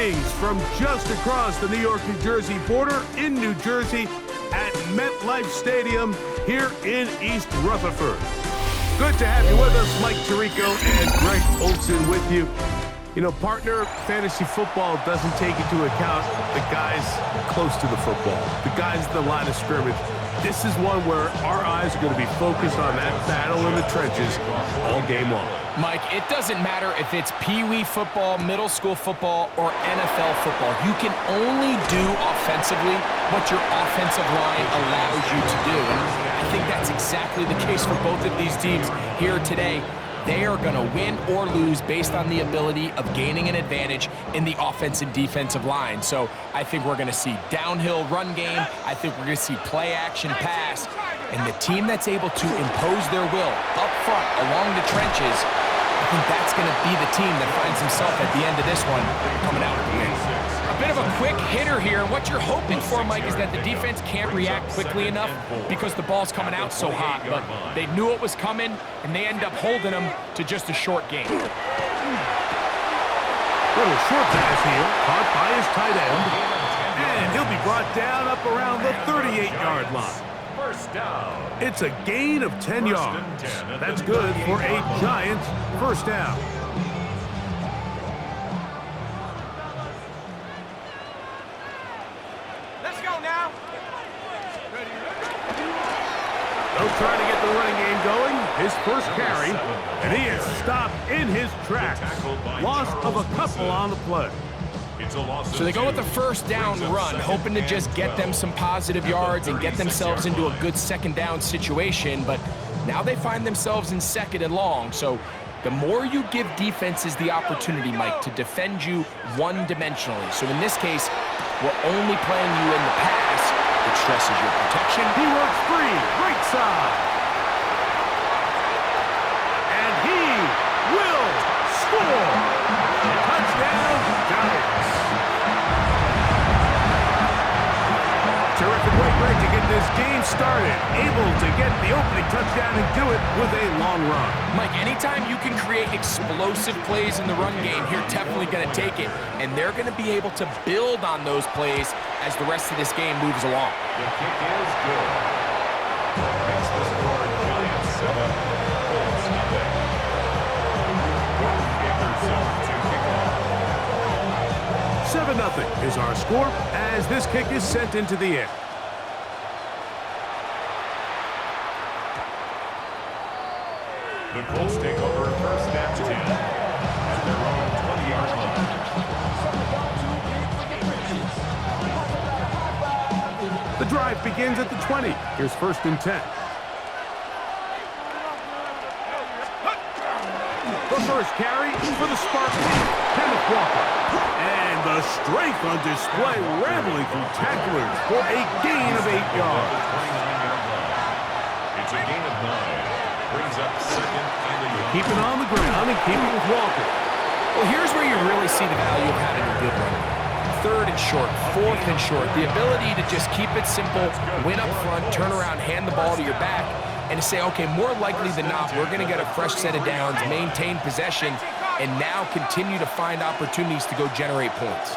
Greetings from just across the New York-New Jersey border in New Jersey at MetLife Stadium here in East Rutherford. Good to have you with us. Mike Tirico and Greg Olson with you. You know, partner, fantasy football doesn't take into account the guys close to the football, the guys in the line of scrimmage. This is one where our eyes are going to be focused on that battle in the trenches all game long. Mike, it doesn't matter if it's Pee-wee football, middle school football, or NFL football. You can only do offensively what your offensive line allows you to do. And I think that's exactly the case for both of these teams here today. They are going to win or lose based on the ability of gaining an advantage in the offense and defensive line. So I think we're going to see downhill run game. I think we're going to see play action pass. And the team that's able to impose their will up front along the trenches, I think that's going to be the team that finds himself at the end of this one coming out with the win. A bit of a quick hitter here. And what you're hoping for, Mike, is that the defense can't react quickly enough because the ball's coming out so hot. But they knew it was coming, and they end up holding them to just a short game. Little short pass here, caught by his tight end. And he'll be brought down up around the 38-yard line. First down. It's a gain of 10 yards. That's good for a Giants first down. Let's go now. They'll try to get the running game going. His first carry, and he is stopped in his tracks. Loss of a couple on the play. So they go with the first down run, hoping to just get them some positive yards and get themselves into a good second down situation, but now they find themselves in second and long. So the more you give defenses the opportunity, Mike, to defend you one-dimensionally. So in this case, we're only playing you in the pass. It stresses your protection. He works free, right side. And he will score. Touchdown, Giants. Terrific way, Greg, to get this game started. Able to get the opening touchdown and do it with a long run. Mike, anytime you can create explosive plays in the run game, you're definitely going to take it. And they're going to be able to build on those plays as the rest of this game moves along. The kick is good. Makes the score Giants 7, Colts nothing. to kick off. 7-0 is our score as this kick is sent into the air. The Colts take over first and 10 at their own 20-yard line. The drive begins at the 20. Here's first and 10. The first carry for the Spartans, Kenneth Walker. And the strength on display, rambling through tacklers for a gain of 8 yards. It's a gain of 9. Brings up second and a yard. Keep it on the ground and keep it with Walker. Well, here's where you really see the value of having a good run. Third and short, fourth and short. The ability to just keep it simple, win up front, turn around, hand the ball to your back, and to say, okay, more likely than not, we're going to get a fresh set of downs, maintain possession, and now continue to find opportunities to go generate points.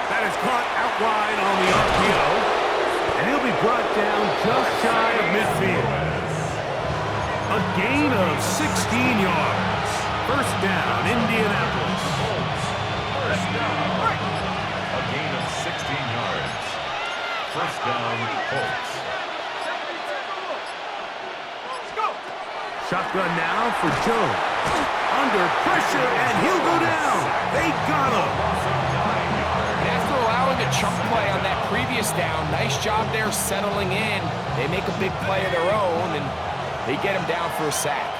That is caught out wide on the RPO, and he'll be brought down just shy of midfield. A gain of 16 yards. First down, Indianapolis. First down. A gain of 16 yards. First down, Colts. Shotgun now for Jones. Under pressure, and he'll go down. They got him. And after allowing a chunk play on that previous down, nice job there settling in. They make a big play of their own, and they get him down for a sack.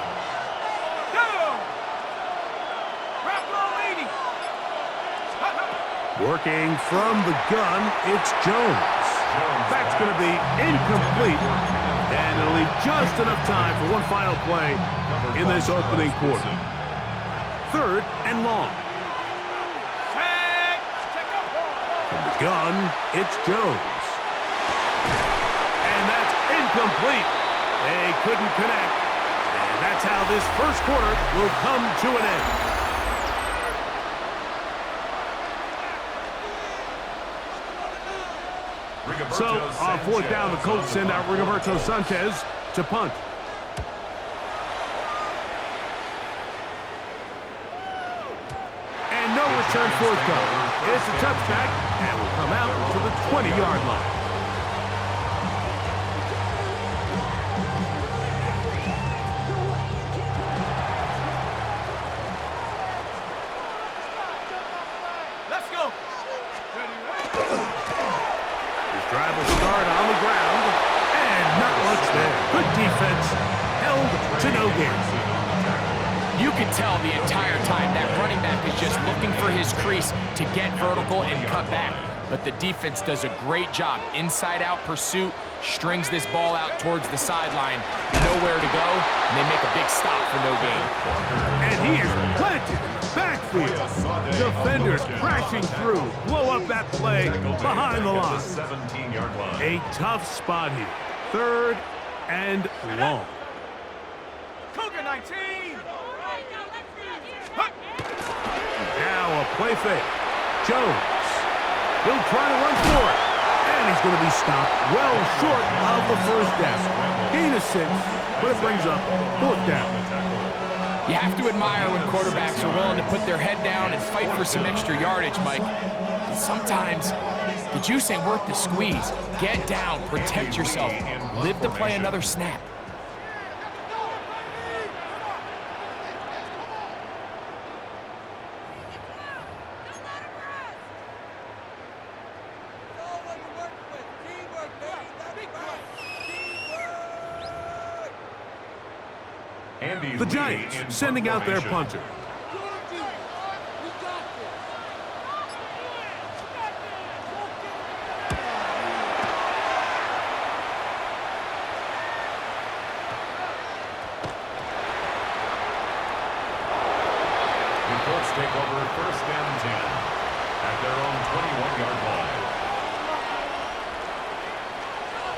Working from the gun, it's Jones. That's going to be incomplete. And it'll leave just enough time for one final play in this opening quarter. Third and long. From the Gun, it's Jones. And that's incomplete. They couldn't connect. And that's how this first quarter will come to an end. So, on fourth down, the Colts send out Rigoberto Sanchez to punt. And no return forthcoming. It's a touchback, and will come out to the 20-yard line. Let's go. Drive will start on the ground, and not much there. Good defense, held to no gain. You can tell the entire time that running back is just looking for his crease to get vertical and cut back. But the defense does a great job. Inside-out pursuit, strings this ball out towards the sideline. Nowhere to go, and they make a big stop for no gain. And he is planted in the backfield. Defenders crashing through, blow up that play behind the line. A tough spot here. Third and long. Cougar 19. Now a play fake. Jones. He'll try to run for it. And he's going to be stopped well short of the first down. Gain of 6, but it brings up fourth down. You have to admire when quarterbacks are willing to put their head down and fight for some extra yardage, Mike. Sometimes the juice ain't worth the squeeze. Get down, protect yourself, live to play another snap. The Giants sending out their punter. The Colts take over first and 10 at their own 21-yard line.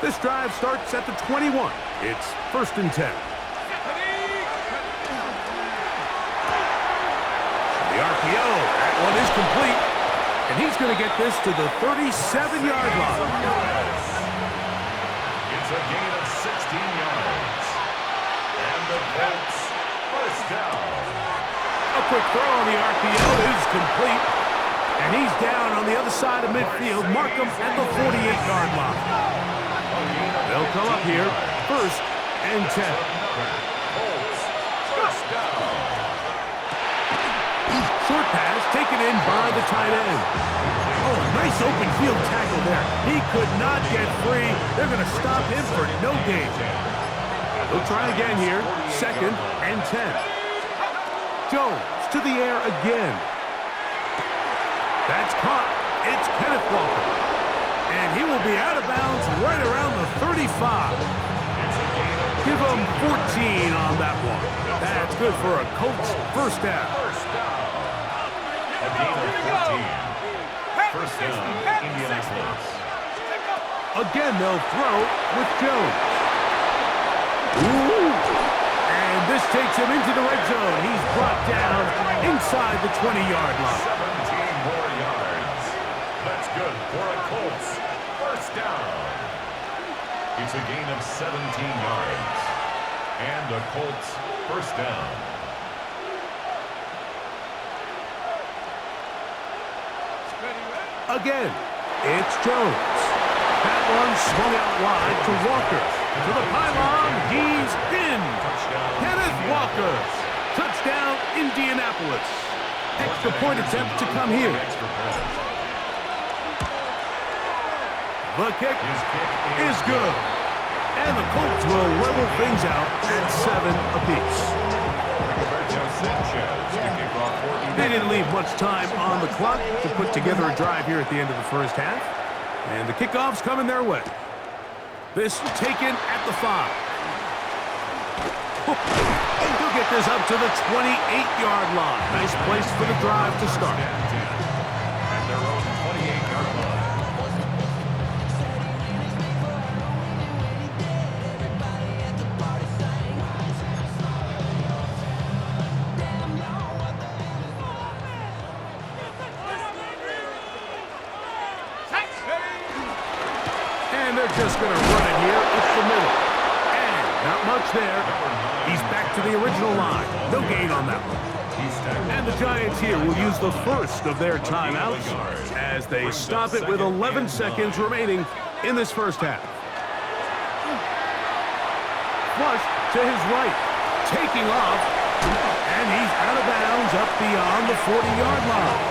This drive starts at the 21. It's first and 10. The RPO, that one is complete. And he's going to get this to the 37-yard line. It's a gain of 16 yards. And the Colts first down. A quick throw on the RPO is complete. And he's down on the other side of midfield. Mark him at the 48-yard line. They'll come up here, first and 10. Colts first down. Short pass taken in by the tight end. Oh, nice open field tackle there. He could not get free. They're going to stop him for no gain. They'll try again here, second and 10. Jones to the air again. That's caught. It's Kenneth Walker. And he will be out of bounds right around the 35. Give him 14 on that one. That's good for a Colts first down. A gain of 14. First down, Indianapolis. Again, they'll throw with Jones. Ooh. And this takes him into the red zone. He's brought down inside the 20-yard line. 17 more yards. That's good for a Colts first down. It's a gain of 17 yards. And a Colts first down. Again, it's Jones. That one swung out wide to Walker. To the pylon, he's in. Kenneth Walker. Touchdown, Indianapolis. Extra point attempt to come here. The kick is good. And the Colts will level things out at 7 apiece. They didn't leave much time on the clock to put together a drive here at the end of the first half. And the kickoff's coming their way. This taken at the 5. He'll get this up to the 28-yard line. Nice place for the drive to start. At their own 28-yard line. they're just going to run it here up the middle. And not much there. He's back to the original line. No gain on that one. And the Giants here will use the first of their timeouts as they stop it with 11 seconds remaining in this first half. Flush to his right, taking off, and he's out of bounds up beyond the 40-yard line.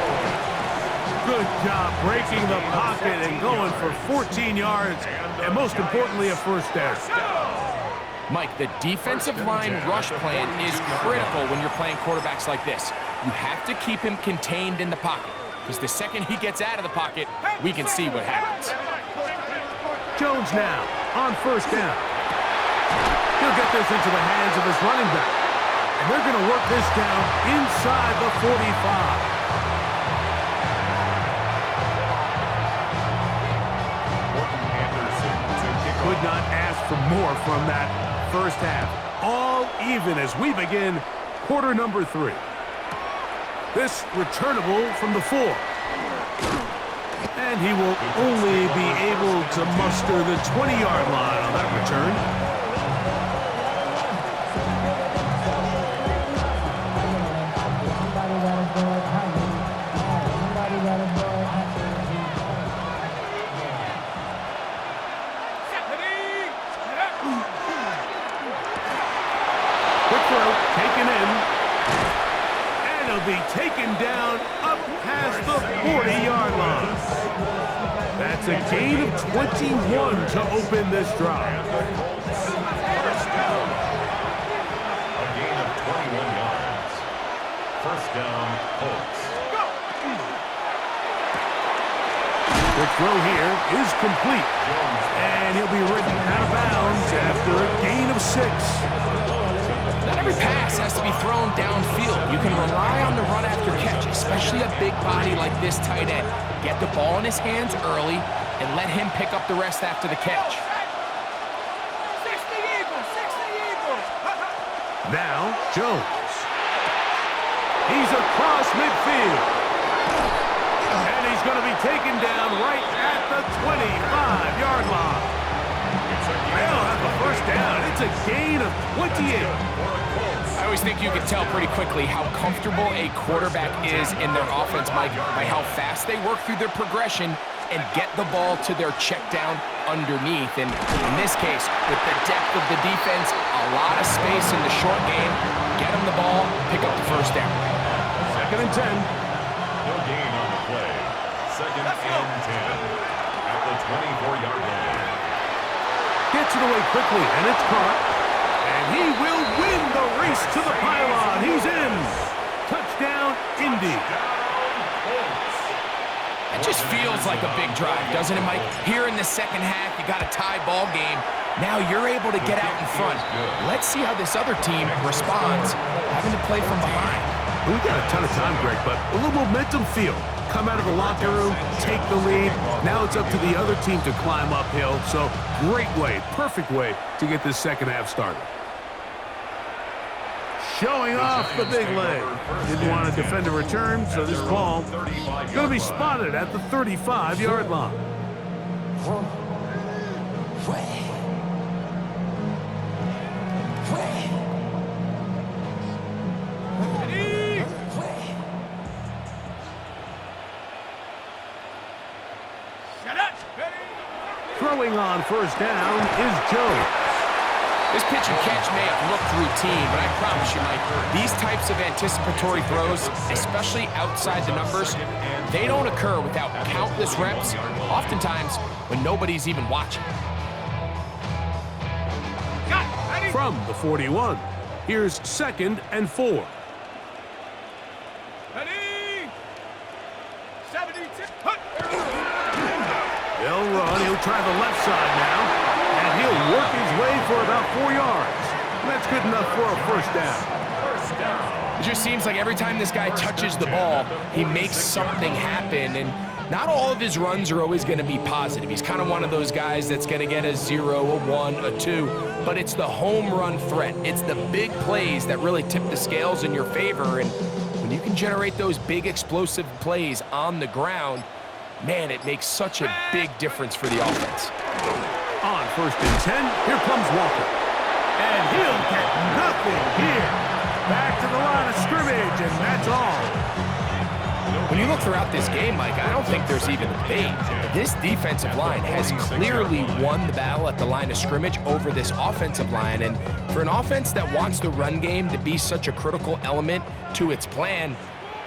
Good job breaking the pocket and going for 14 yards, and most importantly, a first down. Mike, the defensive line rush plan is critical when you're playing quarterbacks like this. You have to keep him contained in the pocket, because the second he gets out of the pocket, we can see what happens. Jones now on first down. He'll get this into the hands of his running back, and they're going to work this down inside the 45. Could not ask for more from that first half. All even as we begin quarter number 3. This returnable from the 4. And he will only be able to muster the 20-yard line on that return. Be taken down up past the 40-yard line. That's a gain of 21 to open this drive. A gain of 21 yards. First down, Colts. The throw here is complete, and he'll be written out of bounds after a gain of 6. Not every pass has to be thrown downfield. You can rely on the run after catch, especially a big body like this tight end. Get the ball in his hands early and let him pick up the rest after the catch. 60 Eagles. Now, Jones. He's across midfield. And he's going to be taken down right at the 25-yard line. They'll have the first down. It's a gain of 28. I always think you can tell pretty quickly how comfortable a quarterback is in their offense, Mike, by how fast they work through their progression and get the ball to their check down underneath. And in this case, with the depth of the defense, a lot of space in the short game, get them the ball, pick up the first down. Second and 10. No gain on the play. Second and 10 at the 24-yard line. Gets it away quickly, and it's caught. And he will win the race to the pylon. He's in. Touchdown, Indy. It just feels like a big drive, doesn't it, Mike? Here in the second half, you got a tie ball game. Now you're able to get out in front. Let's see how this other team responds, having to play from behind. We've got a ton of time, Greg, but a little momentum feel. Come out of the locker room, take the lead. Now it's up to the other team to climb uphill. So great way, perfect way to get this second half started. Showing off the big leg. Didn't want to defend a return, so this ball going to be spotted at the 35-yard line. Throwing on first down is Jones. This pitch and catch may have looked routine, but I promise you, Mike, these types of anticipatory throws, especially outside the numbers, they don't occur without countless reps, oftentimes when nobody's even watching. From the 41, here's 2nd and 4. They'll run. He'll try the left side now, and he'll work his way for about 4 yards. That's good enough for a first down. It just seems like every time this guy touches the ball, he makes something happen, and not all of his runs are always going to be positive. He's kind of one of those guys that's going to get a 0, a 1, a 2, but it's the home run threat. It's the big plays that really tip the scales in your favor, and when you can generate those big explosive plays on the ground, man, it makes such a big difference for the offense. On 1st and 10, here comes Walker. And he'll get nothing here. Back to the line of scrimmage, and that's all. When you look throughout this game, Mike, I don't think there's even a debate. This defensive line has clearly won the battle at the line of scrimmage over this offensive line. And for an offense that wants the run game to be such a critical element to its plan,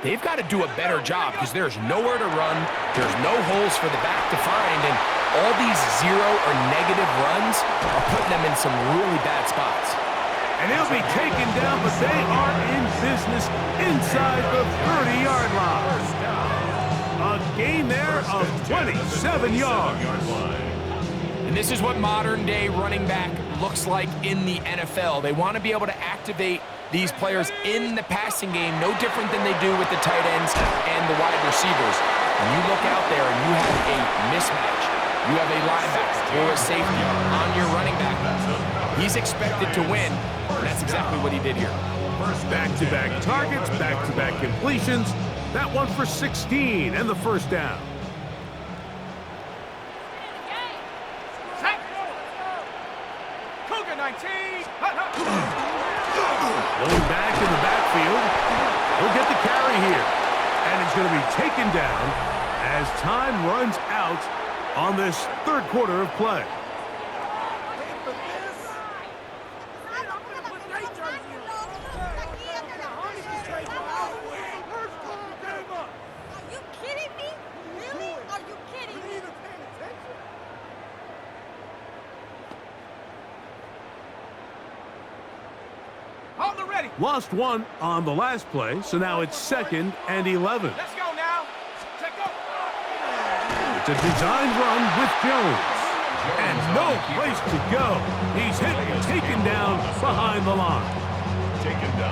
they've got to do a better job because there's nowhere to run, there's no holes for the back to find, and all these zero or negative runs are putting them in some really bad spots. And he'll be taken down, but they are in business inside the 30-yard line. A gain there of 27 yards. And this is what modern-day running back looks like in the NFL. They want to be able to activate these players in the passing game, no different than they do with the tight ends and the wide receivers. When you look out there and you have a mismatch, you have a linebacker or a safety on your running back, he's expected to win, and that's exactly what he did here. Back-to-back targets, back-to-back completions. That one for 16 and the first down. Cougar 19. Going back in the backfield. He'll get the carry here. And he's going to be taken down as time runs out on this third quarter of play. Lost one on the last play, so now it's 2nd and 11. Let's go now. Check go. It's a design run with Jones. And no place to go. He's hit and taken down behind the line.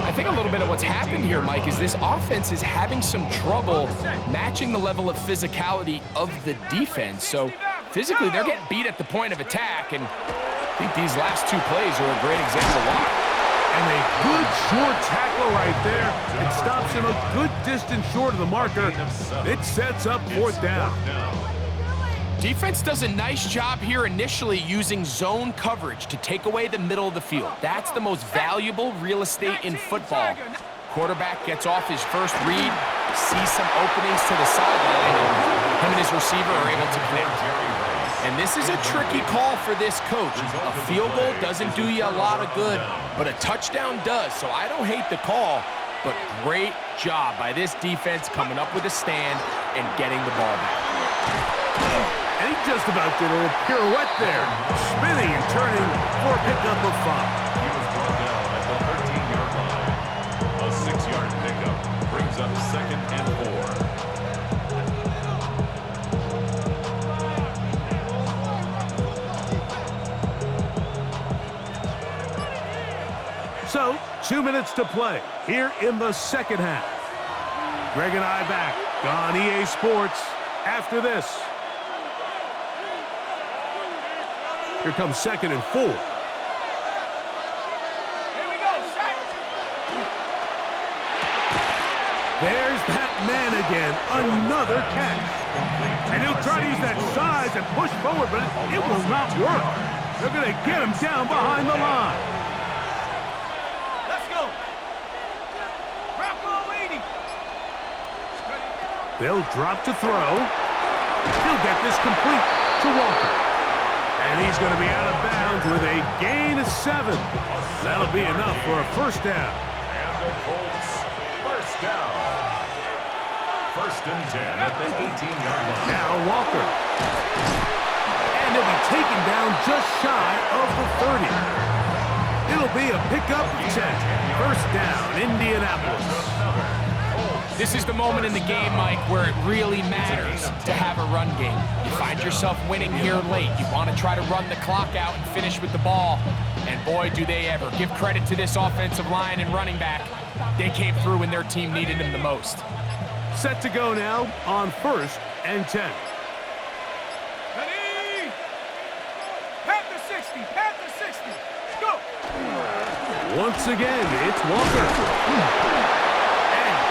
I think a little bit of what's happened here, Mike, is this offense is having some trouble matching the level of physicality of the defense. So physically, they're getting beat at the point of attack, and I think these last two plays are a great example why. And a good short tackle right there. It stops him a good distance short of the marker. It sets up 4th down. Defense does a nice job here initially using zone coverage to take away the middle of the field. That's the most valuable real estate in football. Quarterback gets off his first read, sees some openings to the sideline, and him and his receiver are able to connect. And this is a tricky call for this coach. A field goal doesn't do you a lot of good, but a touchdown does. So I don't hate the call, but great job by this defense coming up with a stand and getting the ball back. And he just about did a little pirouette there, spinning and turning for a pickup of 5. He was brought down at the 13-yard line. A 6-yard pickup brings up 2nd and 4. So, 2 minutes to play here in the second half. Greg and I back on EA Sports after this. Here comes 2nd and 4. Here we go, set. There's that man again, another catch. And he'll try to use that size and push forward, but it will not work. They're going to get him down behind the line. They'll drop to throw. He'll get this complete to Walker. And he's going to be out of bounds with a gain of 7. That'll be enough for a first down. And the Colts, first down. 1st and 10 at the 18-yard line. Now Walker. And he'll be taken down just shy of the 30. It'll be a pickup of 10. First down, Indianapolis. This is the moment in the game, Mike, where it really matters to have a run game. You find yourself winning here late. You want to try to run the clock out and finish with the ball. And boy, do they ever. Give credit to this offensive line and running back. They came through when their team needed them the most. Set to go now on 1st and 10. Ready? Panther 60, Panther 60. Go. Once again, it's Walker.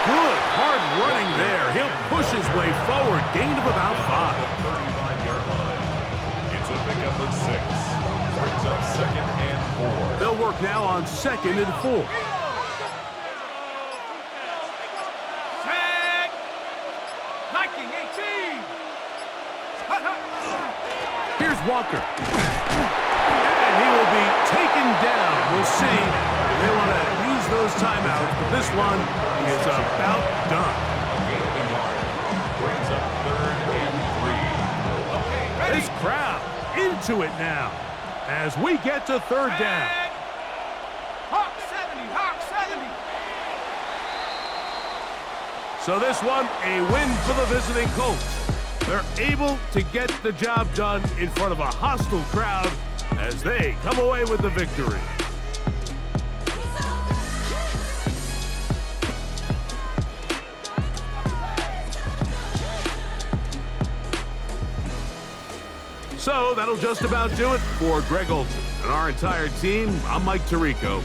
Good hard running there. He'll push his way forward. Gain of about 5. 35-yard line. It's a pickup of 6. Brings up 2nd and 4. They'll work now on 2nd and 4. Set. Liking 18. Hut, hut. Here's Walker. And he will be taken down. We'll see if they want to use those timeouts. But this one is about done. Gain of a yard. Brings up 3rd and 3. Okay, ready. This crowd into it now as we get to 3rd down. And Hawk 70, Hawk 70. So this one, a win for the visiting Colts. They're able to get the job done in front of a hostile crowd as they come away with the victory. So that'll just about do it for Greg Olson and our entire team. I'm Mike Tirico.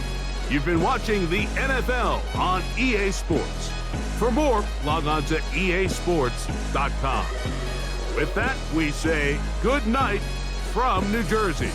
You've been watching the NFL on EA Sports. For more, log on to easports.com. With that, we say good night from New Jersey.